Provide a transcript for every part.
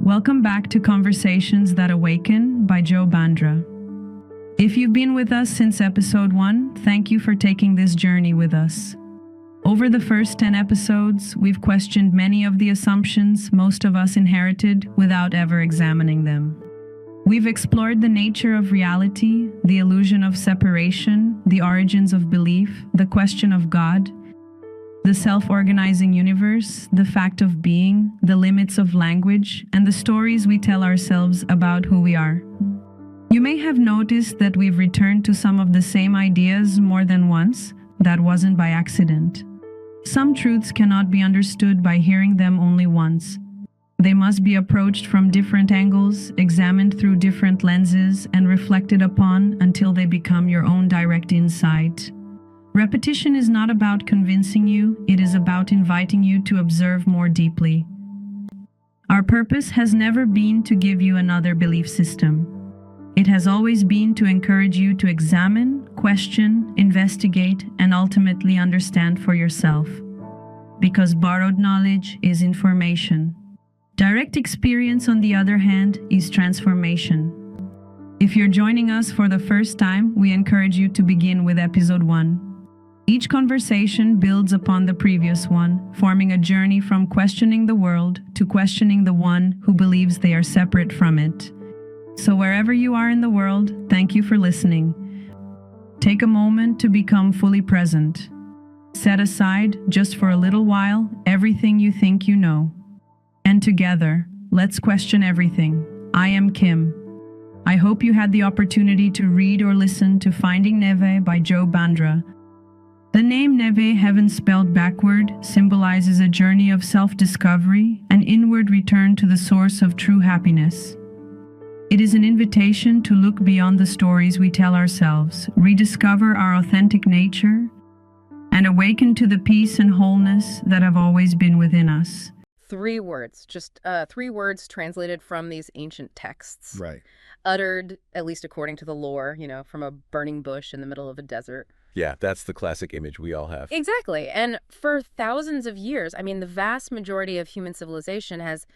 Welcome back to Conversations That Awaken by Joe Bandra. If you've been with us since episode 1, thank you for taking this journey with us. Over the first 10 episodes, we've questioned many of the assumptions most of us inherited without ever examining them. We've explored the nature of reality, the illusion of separation, the origins of belief, the question of God, the self-organizing universe, the fact of being, the limits of language, and the stories we tell ourselves about who we are. You may have noticed that we've returned to some of the same ideas more than once. That wasn't by accident. Some truths cannot be understood by hearing them only once. They must be approached from different angles, examined through different lenses, and reflected upon until they become your own direct insight. Repetition is not about convincing you, it is about inviting you to observe more deeply. Our purpose has never been to give you another belief system. It has always been to encourage you to examine, question, investigate, and ultimately understand for yourself. Because borrowed knowledge is information. Direct experience, on the other hand, is transformation. If you're joining us for the first time, we encourage you to begin with episode 1. Each conversation builds upon the previous one, forming a journey from questioning the world to questioning the one who believes they are separate from it. So wherever you are in the world, thank you for listening. Take a moment to become fully present. Set aside, just for a little while, everything you think you know. And together, let's question everything. I am Kim. I hope you had the opportunity to read or listen to Finding Neve by Joe Bandra. The name Neve, heaven spelled backward, symbolizes a journey of self-discovery, an inward return to the source of true happiness. It is an invitation to look beyond the stories we tell ourselves, rediscover our authentic nature, and awaken to the peace and wholeness that have always been within us. 3 words, just 3 words translated from these ancient texts. Right. Uttered, at least according to the lore, from a burning bush in the middle of a desert. Yeah, that's the classic image we all have. Exactly. And for thousands of years, the vast majority of human civilization has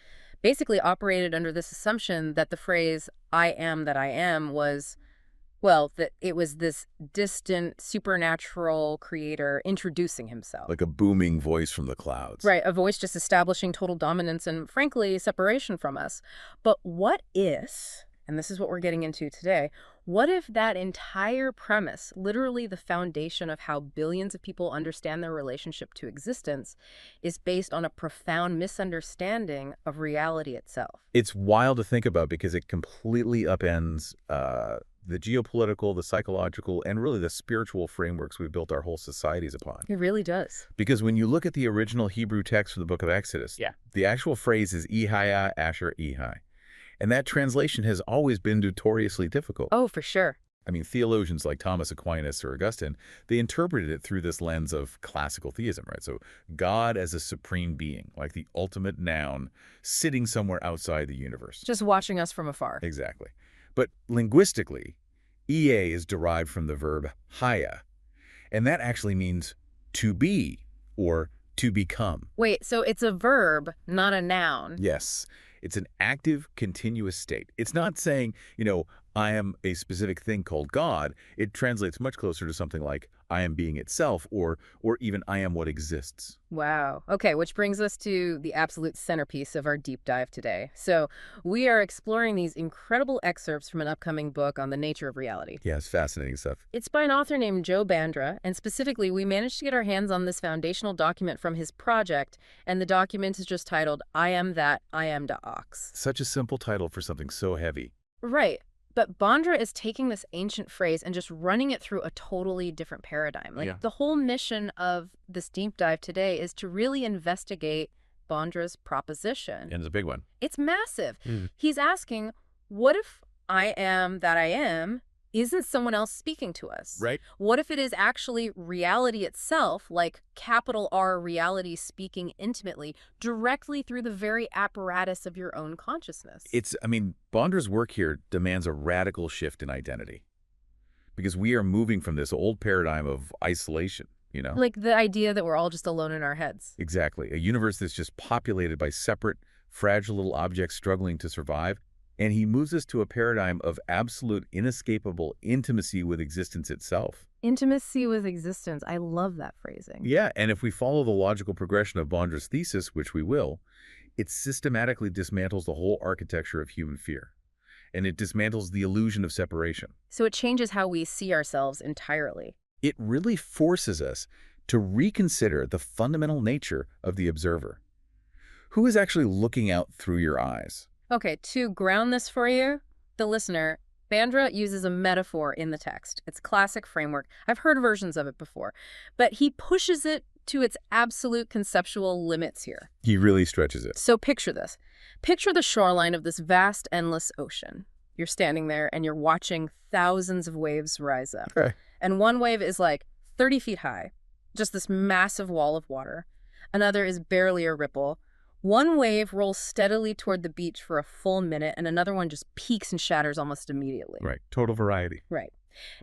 basically operated under this assumption that the phrase, I am that I am, was, that it was this distant, supernatural creator introducing himself. Like a booming voice from the clouds. Right, a voice just establishing total dominance and, frankly, separation from us. But what if, and this is what we're getting into today, what if that entire premise, literally the foundation of how billions of people understand their relationship to existence, is based on a profound misunderstanding of reality itself? It's wild to think about because it completely upends the geopolitical, the psychological, and really the spiritual frameworks we've built our whole societies upon. It really does. Because when you look at the original Hebrew text for the book of Exodus, the actual phrase is Ehiyah Asher Ehi. And that translation has always been notoriously difficult. Oh, for sure. Theologians like Thomas Aquinas or Augustine, they interpreted it through this lens of classical theism, right? So God as a supreme being, like the ultimate noun, sitting somewhere outside the universe. Just watching us from afar. Exactly. But linguistically, Ea is derived from the verb haya, and that actually means to be or to become. Wait, so it's a verb, not a noun? Yes. It's an active, continuous state. It's not saying, I am a specific thing called God. It translates much closer to something like I am being itself or even I am what exists. Wow. Okay, which brings us to the absolute centerpiece of our deep dive today. So we are exploring these incredible excerpts from an upcoming book on the nature of reality. Yeah, it's fascinating stuff. It's by an author named Joe Bandra, and specifically, we managed to get our hands on this foundational document from his project, and the document is just titled, I Am That, I Am Da Ox. Such a simple title for something so heavy. Right. But Bandra is taking this ancient phrase and just running it through a totally different paradigm. The whole mission of this deep dive today is to really investigate Bandra's proposition. And it's a big one. It's massive. He's asking, what if I am that I am isn't someone else speaking to us? Right. What if it is actually reality itself, like capital R reality speaking intimately, directly through the very apparatus of your own consciousness? Bandra's work here demands a radical shift in identity. Because we are moving from this old paradigm of isolation, Like the idea that we're all just alone in our heads. Exactly. A universe that's just populated by separate fragile little objects struggling to survive. And he moves us to a paradigm of absolute, inescapable intimacy with existence itself. Intimacy with existence. I love that phrasing. Yeah, and if we follow the logical progression of Bandra's thesis, which we will, it systematically dismantles the whole architecture of human fear. And it dismantles the illusion of separation. So it changes how we see ourselves entirely. It really forces us to reconsider the fundamental nature of the observer. Who is actually looking out through your eyes? Okay, to ground this for you, the listener, Bandra uses a metaphor in the text. It's classic framework. I've heard versions of it before, but he pushes it to its absolute conceptual limits here. He really stretches it. So picture this. Picture the shoreline of this vast, endless ocean. You're standing there and you're watching thousands of waves rise up. Okay. And one wave is like 30 feet high, just this massive wall of water. Another is barely a ripple. One wave rolls steadily toward the beach for a full minute, and another one just peaks and shatters almost immediately. Right. Total variety. Right.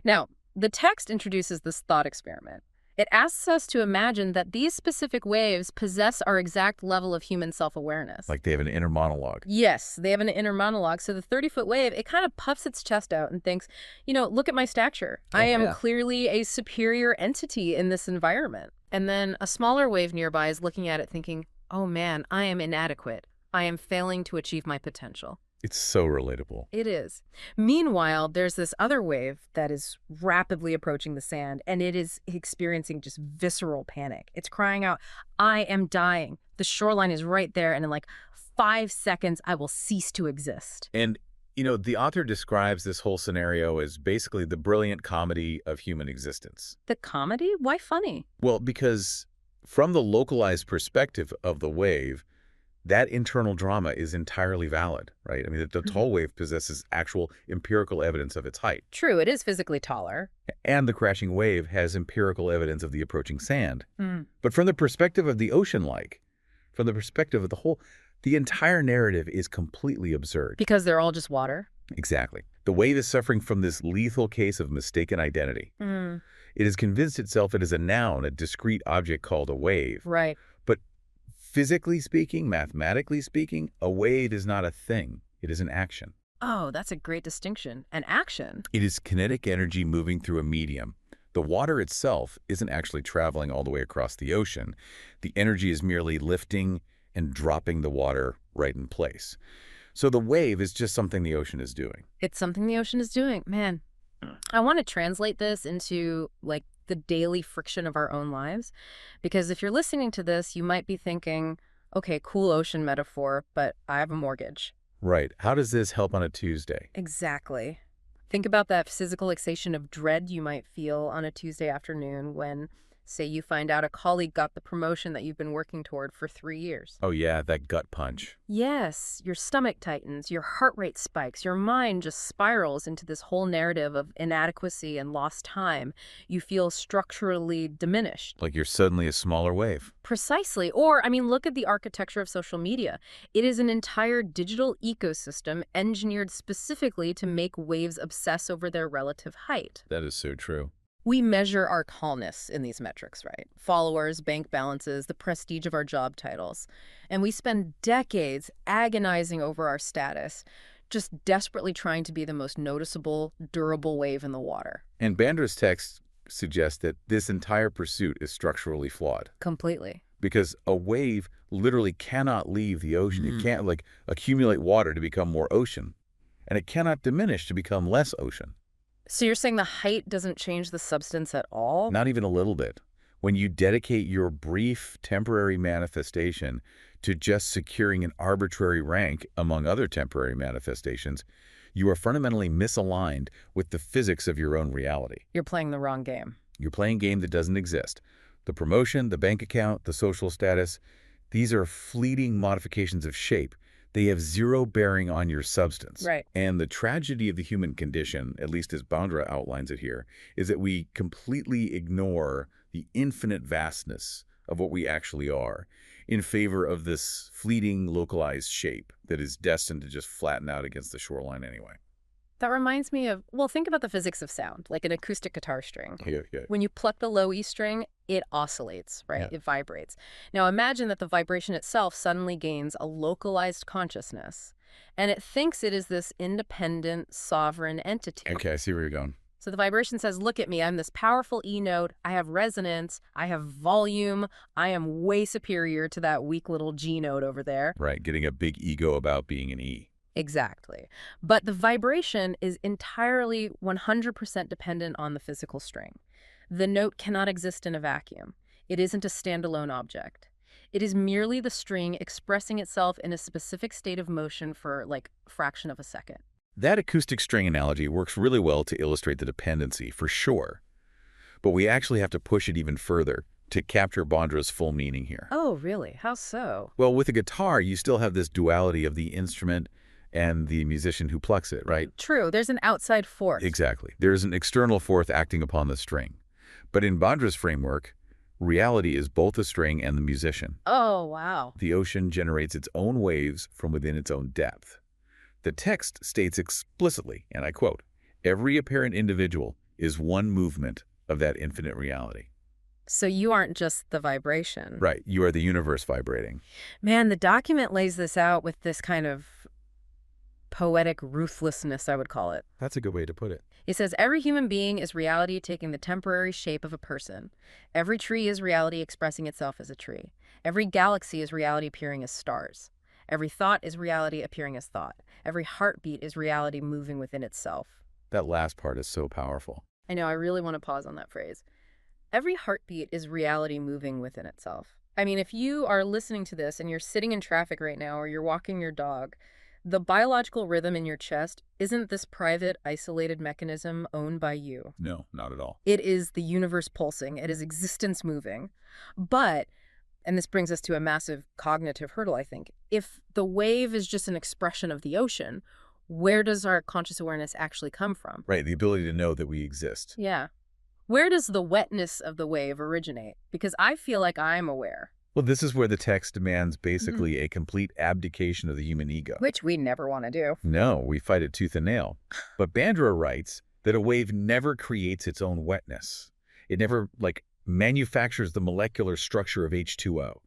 Now, the text introduces this thought experiment. It asks us to imagine that these specific waves possess our exact level of human self-awareness. Like they have an inner monologue. Yes, they have an inner monologue. So the 30-foot wave, it kind of puffs its chest out and thinks, look at my stature. I am clearly a superior entity in this environment. And then a smaller wave nearby is looking at it thinking, oh man, I am inadequate. I am failing to achieve my potential. It's so relatable. It is. Meanwhile, there's this other wave that is rapidly approaching the sand, and it is experiencing just visceral panic. It's crying out, I am dying. The shoreline is right there, and in like 5 seconds, I will cease to exist. And, the author describes this whole scenario as basically the brilliant comedy of human existence. The comedy? Why funny? Well, because from the localized perspective of the wave, that internal drama is entirely valid, right? I mean, the tall wave possesses actual empirical evidence of its height. True, it is physically taller. And the crashing wave has empirical evidence of the approaching sand. But from the perspective of the ocean, from the perspective of the whole, the entire narrative is completely absurd. Because they're all just water? Exactly. The wave is suffering from this lethal case of mistaken identity. It has convinced itself it is a noun, a discrete object called a wave. Right. But physically speaking, mathematically speaking, a wave is not a thing. It is an action. Oh, that's a great distinction. An action. It is kinetic energy moving through a medium. The water itself isn't actually traveling all the way across the ocean. The energy is merely lifting and dropping the water right in place. So the wave is just something the ocean is doing. It's something the ocean is doing. Man, I want to translate this into the daily friction of our own lives. Because if you're listening to this, you might be thinking, okay, cool ocean metaphor, but I have a mortgage. Right. How does this help on a Tuesday? Exactly. Think about that physical sensation of dread you might feel on a Tuesday afternoon when, say, you find out a colleague got the promotion that you've been working toward for 3 years. Oh yeah, that gut punch. Yes, your stomach tightens, your heart rate spikes, your mind just spirals into this whole narrative of inadequacy and lost time. You feel structurally diminished. Like you're suddenly a smaller wave. Precisely. Or, look at the architecture of social media. It is an entire digital ecosystem engineered specifically to make waves obsess over their relative height. That is so true. We measure our tallness in these metrics, right? Followers, bank balances, the prestige of our job titles. And we spend decades agonizing over our status, just desperately trying to be the most noticeable, durable wave in the water. And Bandra's text suggests that this entire pursuit is structurally flawed. Completely. Because a wave literally cannot leave the ocean. It can't accumulate water to become more ocean. And it cannot diminish to become less ocean. So you're saying the height doesn't change the substance at all? Not even a little bit. When you dedicate your brief, temporary manifestation to just securing an arbitrary rank among other temporary manifestations, you are fundamentally misaligned with the physics of your own reality. You're playing the wrong game. You're playing a game that doesn't exist. The promotion, the bank account, the social status, these are fleeting modifications of shape. They have zero bearing on your substance. Right. And the tragedy of the human condition, at least as Bandra outlines it here, is that we completely ignore the infinite vastness of what we actually are in favor of this fleeting, localized shape that is destined to just flatten out against the shoreline anyway. That reminds me of, well, think about the physics of sound, like an acoustic guitar string. Yeah. When you pluck the low E string, it oscillates, right? Yeah. It vibrates. Now imagine that the vibration itself suddenly gains a localized consciousness, and it thinks it is this independent, sovereign entity. Okay, I see where you're going. So the vibration says, look at me, I'm this powerful E note, I have resonance, I have volume, I am way superior to that weak little G note over there. Right, getting a big ego about being an E. Exactly. But the vibration is entirely 100% dependent on the physical string. The note cannot exist in a vacuum. It isn't a standalone object. It is merely the string expressing itself in a specific state of motion for, like, a fraction of a second. That acoustic string analogy works really well to illustrate the dependency, for sure. But we actually have to push it even further to capture Bandra's full meaning here. Oh, really? How so? Well, with a guitar, you still have this duality of the instrument and the musician who plucks it, right? True, there's an outside force. Exactly. There's an external force acting upon the string. But in Bandra's framework, reality is both the string and the musician. Oh, wow. The ocean generates its own waves from within its own depth. The text states explicitly, and I quote, "Every apparent individual is one movement of that infinite reality." So you aren't just the vibration. Right. You are the universe vibrating. Man, the document lays this out with this kind of poetic ruthlessness, I would call it. That's a good way to put it. It says, every human being is reality taking the temporary shape of a person. Every tree is reality expressing itself as a tree. Every galaxy is reality appearing as stars. Every thought is reality appearing as thought. Every heartbeat is reality moving within itself. That last part is so powerful. I know, I really want to pause on that phrase. Every heartbeat is reality moving within itself. I mean, if you are listening to this and you're sitting in traffic right now or you're walking your dog, the biological rhythm in your chest isn't this private, isolated mechanism owned by you. No, not at all. It is the universe pulsing. It is existence moving. But, and this brings us to a massive cognitive hurdle, I think, if the wave is just an expression of the ocean, where does our conscious awareness actually come from? Right, the ability to know that we exist. Yeah. Where does the wetness of the wave originate? Because I feel like I'm aware. Well, this is where the text demands basically a complete abdication of the human ego. Which we never want to do. No, we fight it tooth and nail. But Bandra writes that a wave never creates its own wetness. It never, manufactures the molecular structure of H2O.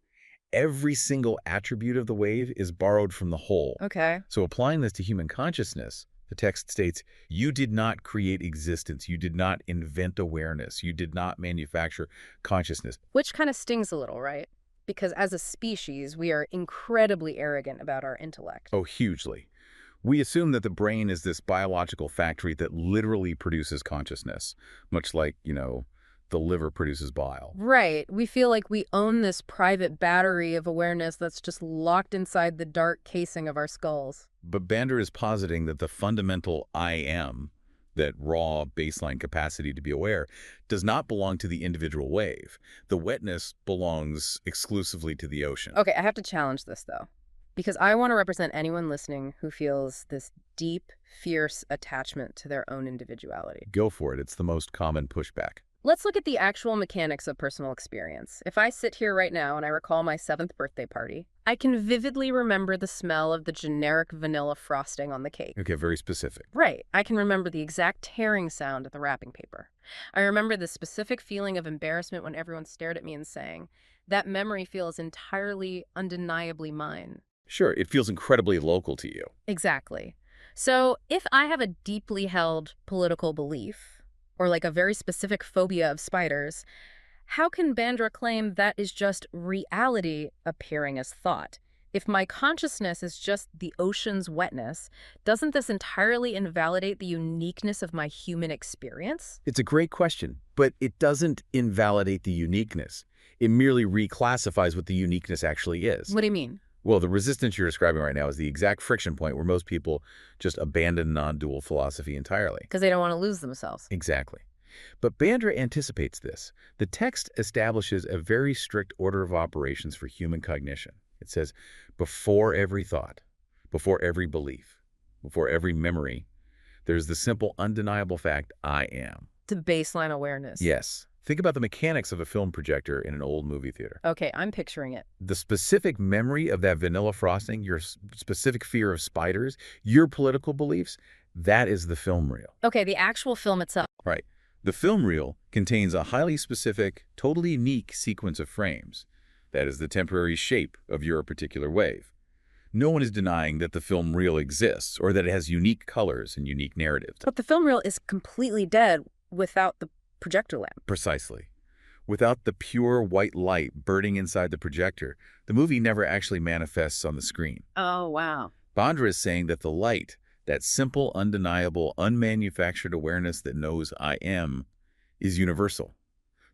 Every single attribute of the wave is borrowed from the whole. Okay. So applying this to human consciousness, the text states, you did not create existence. You did not invent awareness. You did not manufacture consciousness. Which kind of stings a little, right? Because as a species, we are incredibly arrogant about our intellect. Oh, hugely. We assume that the brain is this biological factory that literally produces consciousness, much like, the liver produces bile. Right. We feel like we own this private battery of awareness that's just locked inside the dark casing of our skulls. But Bandra is positing that the fundamental I am, that raw baseline capacity to be aware, does not belong to the individual wave. The wetness belongs exclusively to the ocean. Okay, I have to challenge this, though, because I want to represent anyone listening who feels this deep, fierce attachment to their own individuality. Go for it. It's the most common pushback. Let's look at the actual mechanics of personal experience. If I sit here right now and I recall my 7th birthday party, I can vividly remember the smell of the generic vanilla frosting on the cake. Okay, very specific. Right. I can remember the exact tearing sound of the wrapping paper. I remember the specific feeling of embarrassment when everyone stared at me and sang, that memory feels entirely, undeniably mine. Sure, it feels incredibly local to you. Exactly. So if I have a deeply held political belief, or like a very specific phobia of spiders, how can Bandra claim that is just reality appearing as thought? If my consciousness is just the ocean's wetness, doesn't this entirely invalidate the uniqueness of my human experience? It's a great question, but it doesn't invalidate the uniqueness. It merely reclassifies what the uniqueness actually is. What do you mean? Well, the resistance you're describing right now is the exact friction point where most people just abandon non-dual philosophy entirely. Because they don't want to lose themselves. Exactly. But Bandra anticipates this. The text establishes a very strict order of operations for human cognition. It says, before every thought, before every belief, before every memory, there's the simple, undeniable fact, I am. To baseline awareness. Yes. Think about the mechanics of a film projector in an old movie theater. Okay, I'm picturing it. The specific memory of that vanilla frosting, your specific fear of spiders, your political beliefs, That is the film reel. Okay, the actual film itself. Right. The film reel contains a highly specific, totally unique sequence of frames. That is the temporary shape of your particular wave. No one is denying that the film reel exists or that it has unique colors and unique narratives. But the film reel is completely dead without the projector lamp. Precisely. Without the pure white light burning inside the projector, the movie never actually manifests on the screen. Oh, wow. Bandra is saying that the light, that simple, undeniable, unmanufactured awareness that knows I am, is universal.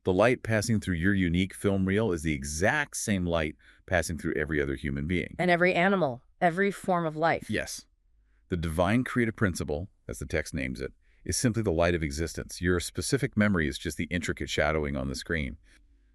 The light passing through your unique film reel is the exact same light passing through every other human being. And every animal, every form of life. Yes. The divine creative principle, as the text names it, is simply the light of existence. Your specific memory is just the intricate shadowing on the screen.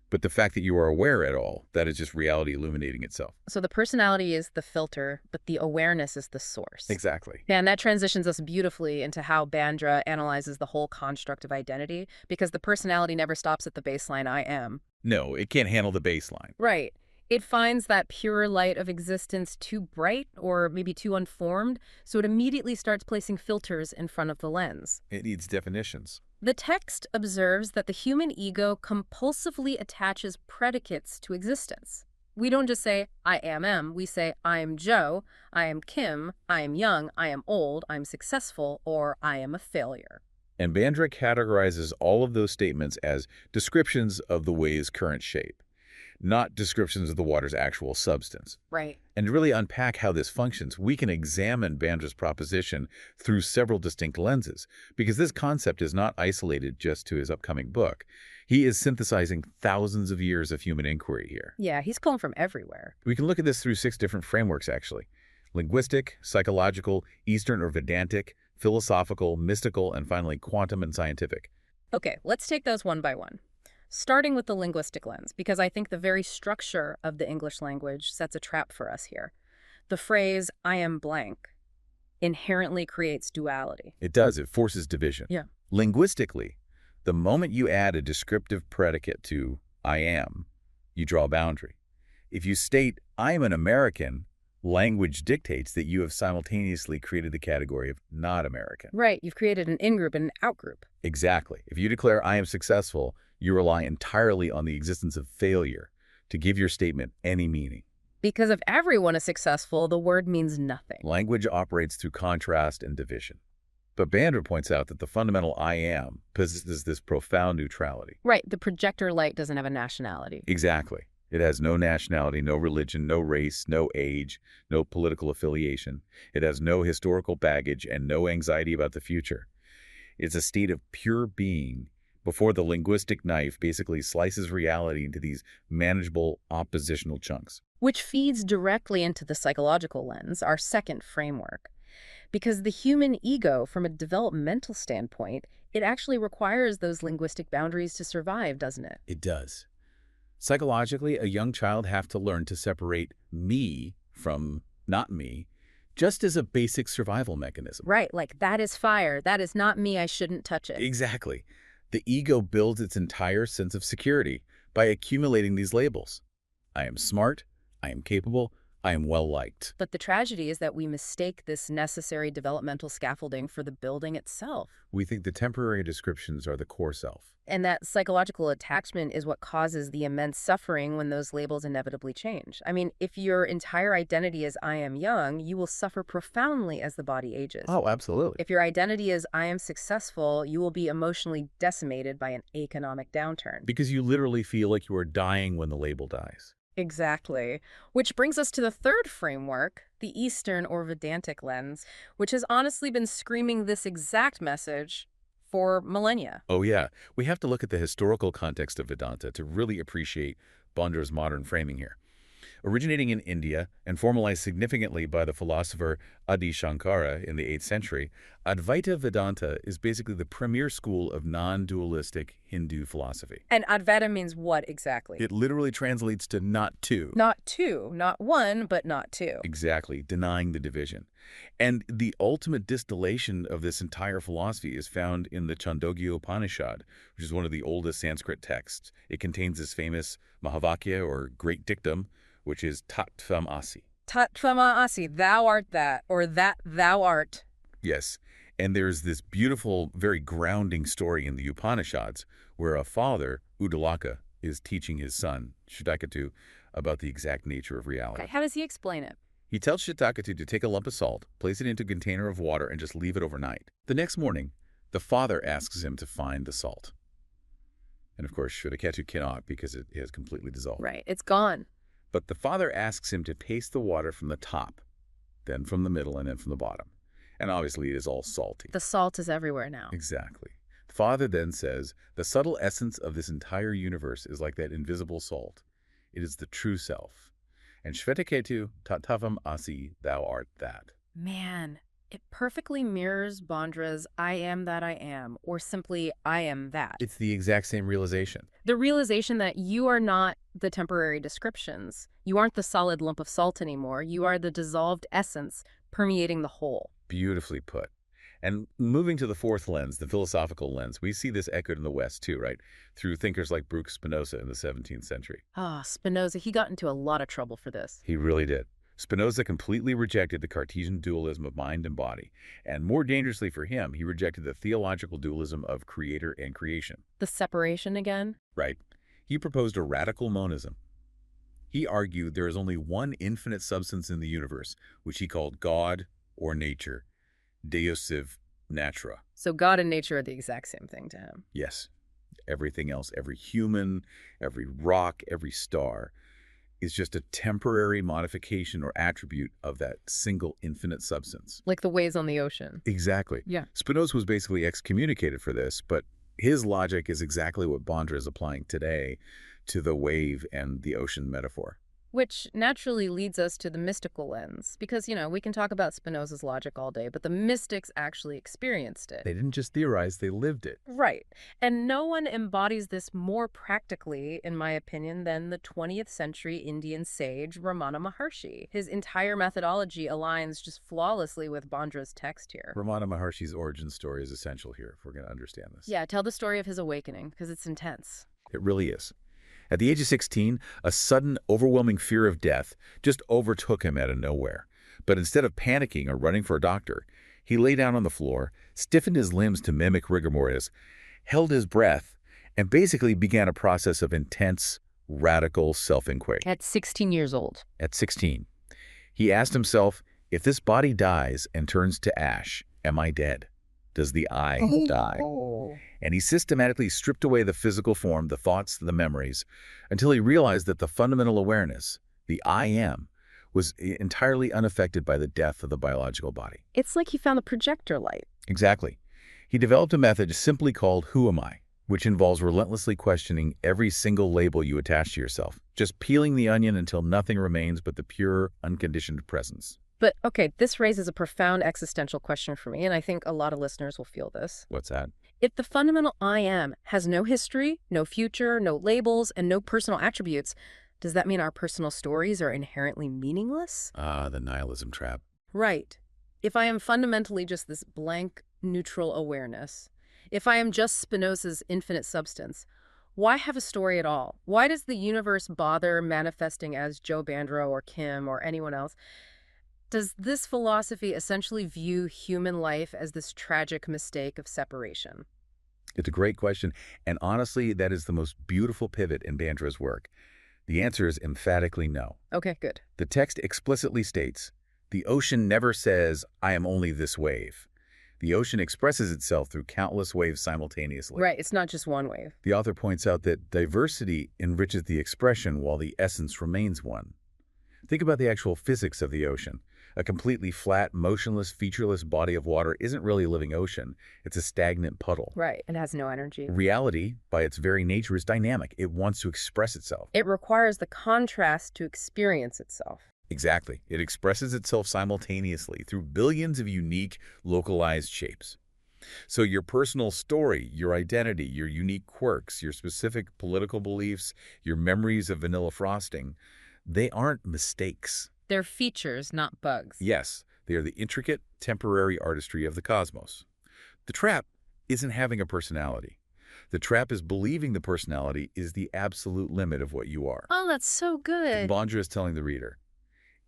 But the fact that you are aware at all, that is just reality illuminating itself. So the personality is the filter, but the awareness is the source. Exactly. Yeah, and that transitions us beautifully into how Bandra analyzes the whole construct of identity, because the personality never stops at the baseline I am. No, it can't handle the baseline. Right. It finds that pure light of existence too bright or maybe too unformed, so it immediately starts placing filters in front of the lens. It needs definitions. The text observes that the human ego compulsively attaches predicates to existence. We don't just say, I am, we say, I am Joe, I am Kim, I am young, I am old, I am successful, or I am a failure. And Bandra categorizes all of those statements as descriptions of the wave's current shape, not descriptions of the water's actual substance. Right. And to really unpack how this functions, we can examine Bandra's proposition through several distinct lenses, because this concept is not isolated just to his upcoming book. He is synthesizing thousands of years of human inquiry here. Yeah, he's pulling from everywhere. We can look at this through 6 different frameworks, actually. Linguistic, psychological, Eastern or Vedantic, philosophical, mystical, and finally quantum and scientific. Okay, let's take those one by one. Starting with the linguistic lens, because I think the very structure of the English language sets a trap for us here. The phrase, I am blank, inherently creates duality. It does. It forces division. Yeah. Linguistically, the moment you add a descriptive predicate to I am, you draw a boundary. If you state, I am an American, language dictates that you have simultaneously created the category of not American. Right, you've created an in-group and an out-group. Exactly. If you declare I am successful, you rely entirely on the existence of failure to give your statement any meaning. Because if everyone is successful, the word means nothing. Language operates through contrast and division. But Bandra points out that the fundamental I am possesses this profound neutrality. Right, the projector light doesn't have a nationality. Exactly. It has no nationality, no religion, no race, no age, no political affiliation. It has no historical baggage and no anxiety about the future. It's a state of pure being before the linguistic knife basically slices reality into these manageable oppositional chunks. Which feeds directly into the psychological lens, our second framework. Because the human ego, from a developmental standpoint, it actually requires those linguistic boundaries to survive, doesn't it? It does. Psychologically, a young child has to learn to separate me from not me, just as a basic survival mechanism. Right, like that is fire, that is not me, I shouldn't touch it. Exactly. The ego builds its entire sense of security by accumulating these labels. I am smart, I am capable, I am well-liked. But the tragedy is that we mistake this necessary developmental scaffolding for the building itself. We think the temporary descriptions are the core self. And that psychological attachment is what causes the immense suffering when those labels inevitably change. I mean, if your entire identity is I am young, you will suffer profoundly as the body ages. Oh, absolutely. If your identity is I am successful, you will be emotionally decimated by an economic downturn. Because you literally feel like you are dying when the label dies. Exactly. Which brings us to the third framework, the Eastern or Vedantic lens, which has honestly been screaming this exact message for millennia. Oh yeah, we have to look at the historical context of Vedanta to really appreciate Bandra's modern framing here. Originating in India and formalized significantly by the philosopher Adi Shankara in the 8th century, Advaita Vedanta is basically the premier school of non-dualistic Hindu philosophy. And Advaita means what exactly? It literally translates to not two. Not two, not one, but not two. Exactly, denying the division. And the ultimate distillation of this entire philosophy is found in the Chandogya Upanishad, which is one of the oldest Sanskrit texts. It contains this famous Mahavakya, or great dictum, which is Tat Tvam Asi. Tat Tvam Asi, thou art that, or that thou art. Yes, And there's this beautiful, very grounding story in the Upanishads where a father, Uddalaka, is teaching his son, Shitakatu, about the exact nature of reality. Okay, how does he explain it? He tells Shitakatu to take a lump of salt, place it into a container of water, and just leave it overnight. The next morning, the father asks him to find the salt. And of course, Shitakatu cannot because it has completely dissolved. Right, it's gone. But the father asks him to taste the water from the top, then from the middle, and then from the bottom. And obviously, it is all salty. The salt is everywhere now. Exactly. The father then says, the subtle essence of this entire universe is like that invisible salt. It is the true self. And Shvetiketu tatavam asi, thou art that. Man, it perfectly mirrors Bandra's I am that I am, or simply I am that. It's the exact same realization. The realization that you are not the temporary descriptions. You aren't the solid lump of salt anymore. You are the dissolved essence permeating the whole. Beautifully put. And moving to the fourth lens, the philosophical lens, we see this echoed in the West too, right? Through thinkers like Baruch Spinoza in the 17th century. Ah, Spinoza, he got into a lot of trouble for this. He really did. Spinoza completely rejected the Cartesian dualism of mind and body. And more dangerously for him, he rejected the theological dualism of creator and creation. The separation again? Right. He proposed a radical monism. He argued there is only one infinite substance in the universe, which he called God or nature, Deus sive natura. So God and nature are the exact same thing to him. Yes. Everything else, every human, every rock, every star, is just a temporary modification or attribute of that single infinite substance. Like the waves on the ocean. Exactly. Yeah. Spinoza was basically excommunicated for this, but his logic is exactly what Bandra is applying today to the wave and the ocean metaphor. Which naturally leads us to the mystical lens. Because, we can talk about Spinoza's logic all day, but the mystics actually experienced it. They didn't just theorize, they lived it. Right. And no one embodies this more practically, in my opinion, than the 20th century Indian sage Ramana Maharshi. His entire methodology aligns just flawlessly with Bandra's text here. Ramana Maharshi's origin story is essential here if we're going to understand this. Yeah, tell the story of his awakening, because it's intense. It really is. At the age of 16, a sudden, overwhelming fear of death just overtook him out of nowhere. But instead of panicking or running for a doctor, he lay down on the floor, stiffened his limbs to mimic rigor mortis, held his breath, and basically began a process of intense, radical self-inquiry. At 16 years old. At 16, he asked himself, if this body dies and turns to ash, am I dead? Does the I die? And he systematically stripped away the physical form, the thoughts, the memories, until he realized that the fundamental awareness, the I am, was entirely unaffected by the death of the biological body. It's like he found the projector light. Exactly. He developed a method simply called Who Am I?, which involves relentlessly questioning every single label you attach to yourself, just peeling the onion until nothing remains but the pure, unconditioned presence. But, okay, this raises a profound existential question for me, and I think a lot of listeners will feel this. What's that? If the fundamental I am has no history, no future, no labels, and no personal attributes, does that mean our personal stories are inherently meaningless? Ah, the nihilism trap. Right. If I am fundamentally just this blank, neutral awareness, if I am just Spinoza's infinite substance, why have a story at all? Why does the universe bother manifesting as Joe Bandra or Kim or anyone else? Does this philosophy essentially view human life as this tragic mistake of separation? It's a great question, and honestly, that is the most beautiful pivot in Bandra's work. The answer is emphatically no. Okay, good. The text explicitly states, the ocean never says, I am only this wave. The ocean expresses itself through countless waves simultaneously. Right, it's not just one wave. The author points out that diversity enriches the expression while the essence remains one. Think about the actual physics of the ocean. A completely flat, motionless, featureless body of water isn't really a living ocean. It's a stagnant puddle. Right, it has no energy. Reality, by its very nature, is dynamic. It wants to express itself. It requires the contrast to experience itself. Exactly. It expresses itself simultaneously through billions of unique, localized shapes. So your personal story, your identity, your unique quirks, your specific political beliefs, your memories of vanilla frosting, they aren't mistakes. They're features, not bugs. Yes, they are the intricate, temporary artistry of the cosmos. The trap isn't having a personality. The trap is believing the personality is the absolute limit of what you are. Oh, that's so good. Bandra is telling the reader,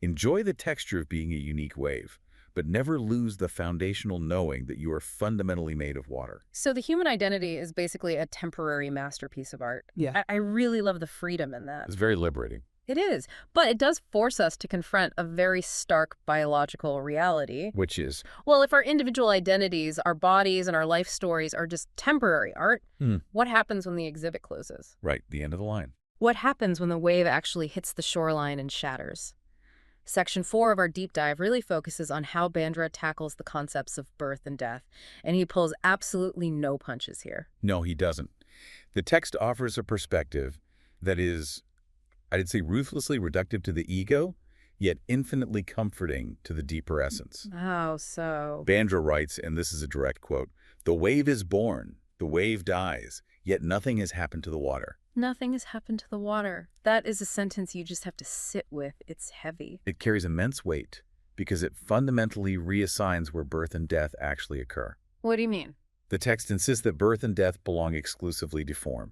enjoy the texture of being a unique wave, but never lose the foundational knowing that you are fundamentally made of water. So the human identity is basically a temporary masterpiece of art. Yeah. I really love the freedom in that. It's very liberating. It is. But it does force us to confront a very stark biological reality. Which is, Well, if our individual identities, our bodies, and our life stories are just temporary art, what happens when the exhibit closes? right, the end of the line. What happens when the wave actually hits the shoreline and shatters? Section 4 of our deep dive really focuses on how Bandra tackles the concepts of birth and death, and he pulls absolutely no punches here. No, he doesn't. The text offers a perspective that is, I'd say, ruthlessly reductive to the ego, yet infinitely comforting to the deeper essence. How so? Bandra writes, and this is a direct quote, "The wave is born, the wave dies, yet nothing has happened to the water." Nothing has happened to the water. That is a sentence you just have to sit with. It's heavy. It carries immense weight because it fundamentally reassigns where birth and death actually occur. What do you mean? The text insists that birth and death belong exclusively to form.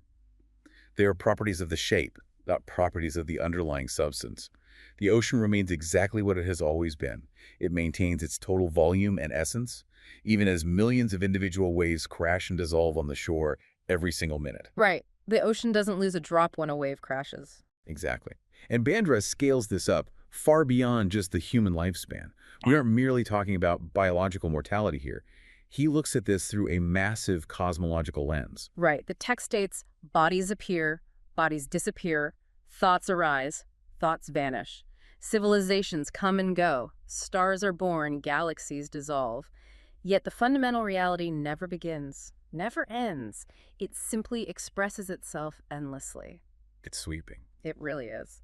They are properties of the shape, not properties of the underlying substance. The ocean remains exactly what it has always been. It maintains its total volume and essence, even as millions of individual waves crash and dissolve on the shore every single minute. Right. The ocean doesn't lose a drop when a wave crashes. Exactly. And Bandra scales this up far beyond just the human lifespan. We aren't merely talking about biological mortality here. He looks at this through a massive cosmological lens. Right. The text states, bodies appear, bodies disappear, thoughts arise, thoughts vanish. Civilizations come and go, stars are born, galaxies dissolve. Yet the fundamental reality never begins, never ends. It simply expresses itself endlessly. It's sweeping. It really is.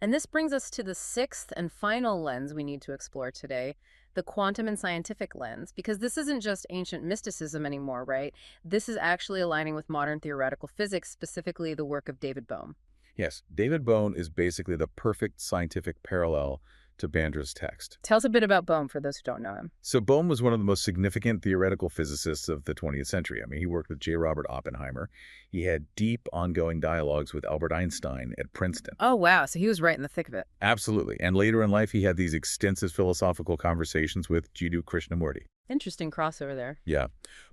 And this brings us to the sixth and final lens we need to explore today, the quantum and scientific lens, because this isn't just ancient mysticism anymore, right? This is actually aligning with modern theoretical physics, specifically the work of David Bohm. Yes, David Bohm is basically the perfect scientific parallel to Bandra's text. Tell us a bit about Bohm for those who don't know him. So Bohm was one of the most significant theoretical physicists of the 20th century. I mean, he worked with J. Robert Oppenheimer. He had deep, ongoing dialogues with Albert Einstein at Princeton. Oh, wow. So he was right in the thick of it. Absolutely. And later in life, he had these extensive philosophical conversations with Jiddu Krishnamurti. Interesting crossover there. Yeah.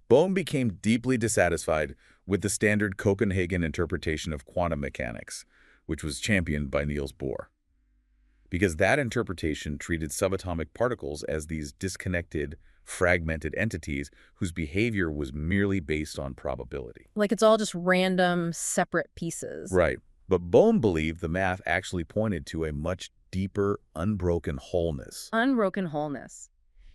Bohm became deeply dissatisfied with the standard Copenhagen interpretation of quantum mechanics, which was championed by Niels Bohr, because that interpretation treated subatomic particles as these disconnected, fragmented entities whose behavior was merely based on probability. Like it's all just random, separate pieces. Right. But Bohm believed the math actually pointed to a much deeper, unbroken wholeness. Unbroken wholeness.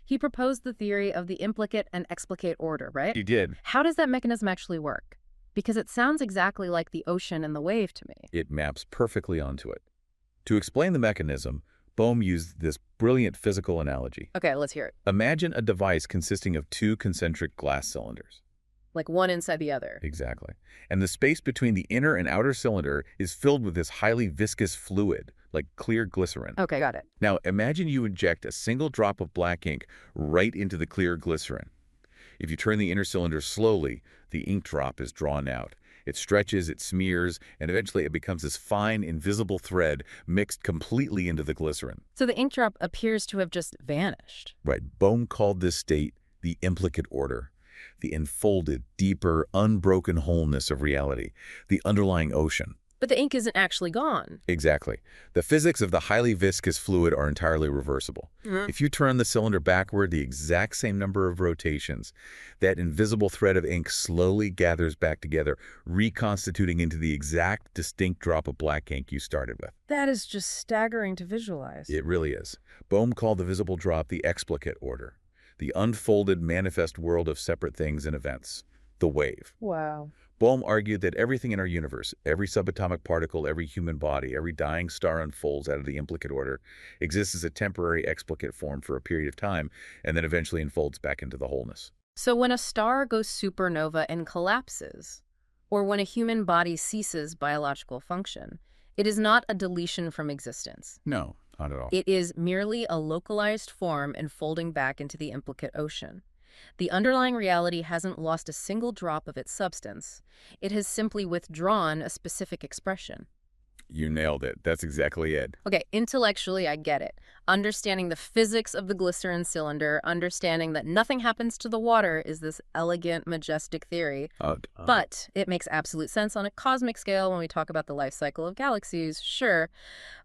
He proposed the theory of the implicate and explicate order, right? He did. How does that mechanism actually work? Because it sounds exactly like the ocean and the wave to me. It maps perfectly onto it. To explain the mechanism, Bohm used this brilliant physical analogy. Okay, let's hear it. Imagine a device consisting of two concentric glass cylinders. Like one inside the other. Exactly. And the space between the inner and outer cylinder is filled with this highly viscous fluid, like clear glycerin. Okay, got it. Now, imagine you inject a single drop of black ink right into the clear glycerin. If you turn the inner cylinder slowly, the ink drop is drawn out. It stretches, it smears, and eventually it becomes this fine, invisible thread mixed completely into the glycerin. So the ink drop appears to have just vanished. Right. Bohm called this state the implicate order, the enfolded, deeper, unbroken wholeness of reality, the underlying ocean. But the ink isn't actually gone. Exactly. The physics of the highly viscous fluid are entirely reversible. If you turn the cylinder backward the exact same number of rotations, that invisible thread of ink slowly gathers back together, reconstituting into the exact distinct drop of black ink you started with. That is just staggering to visualize. It really is. Bohm called the visible drop the explicate order, the unfolded manifest world of separate things and events, the wave. Wow. Bohm argued that everything in our universe, every subatomic particle, every human body, every dying star unfolds out of the implicate order, exists as a temporary explicate form for a period of time, and then eventually unfolds back into the wholeness. So when a star goes supernova and collapses, or when a human body ceases biological function, it is not a deletion from existence. No, not at all. It is merely a localized form enfolding back into the implicate ocean. The underlying reality hasn't lost a single drop of its substance. It has simply withdrawn a specific expression. You nailed it. That's exactly it. Okay, intellectually, I get it. Understanding the physics of the glycerin cylinder, understanding that nothing happens to the water is this elegant, majestic theory. But it makes absolute sense on a cosmic scale when we talk about the life cycle of galaxies, sure.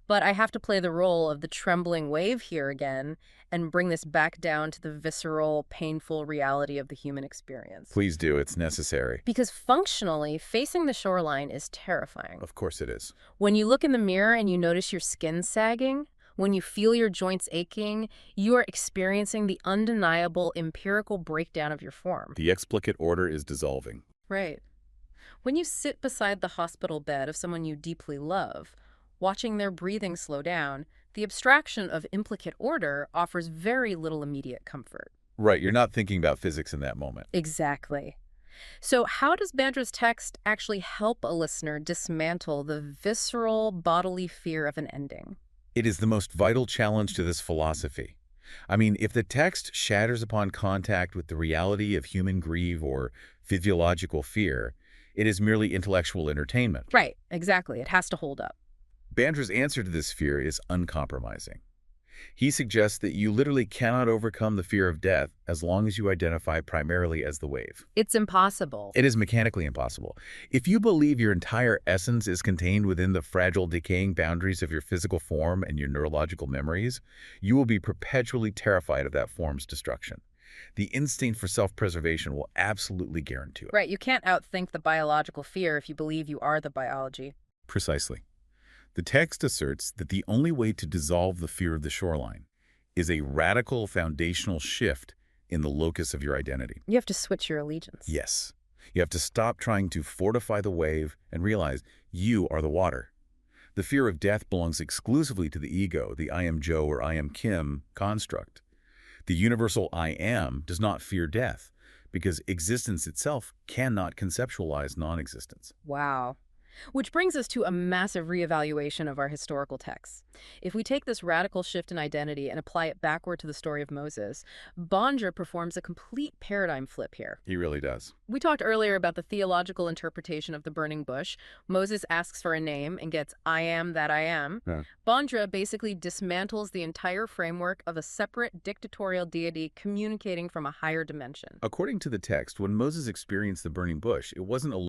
But I have to play the role of the trembling wave here again and bring this back down to the visceral, painful reality of the human experience. Please do. It's necessary. Because functionally, facing the shoreline is terrifying. Of course it is. When you look in the mirror and you notice your skin sagging, when you feel your joints aching, you are experiencing the undeniable empirical breakdown of your form. The explicate order is dissolving. Right. When you sit beside the hospital bed of someone you deeply love, watching their breathing slow down, the abstraction of implicate order offers very little immediate comfort. Right. You're not thinking about physics in that moment. Exactly. So how does Bandra's text actually help a listener dismantle the visceral bodily fear of an ending? It is the most vital challenge to this philosophy. I mean, if the text shatters upon contact with the reality of human grief or physiological fear, it is merely intellectual entertainment. Right, exactly. It has to hold up. Bandra's answer to this fear is uncompromising. He suggests that you literally cannot overcome the fear of death as long as you identify primarily as the wave. It's impossible. It is mechanically impossible. If you believe your entire essence is contained within the fragile, decaying boundaries of your physical form and your neurological memories, you will be perpetually terrified of that form's destruction. The instinct for self-preservation will absolutely guarantee it. Right, you can't outthink the biological fear if you believe you are the biology. Precisely. The text asserts that the only way to dissolve the fear of the shoreline is a radical foundational shift in the locus of your identity. You have to switch your allegiance. Yes. You have to stop trying to fortify the wave and realize you are the water. The fear of death belongs exclusively to the ego, the I am Joe or I am Kim construct. The universal I am does not fear death because existence itself cannot conceptualize non-existence. Wow. Which brings us to a massive reevaluation of our historical texts. If we take this radical shift in identity and apply it backward to the story of Moses, Bandra performs a complete paradigm flip here. He really does. We talked earlier about the theological interpretation of the burning bush. Moses asks for a name and gets I am that I am. Yeah. Bandra basically dismantles the entire framework of a separate dictatorial deity communicating from a higher dimension. According to the text, when Moses experienced the burning bush, it wasn't a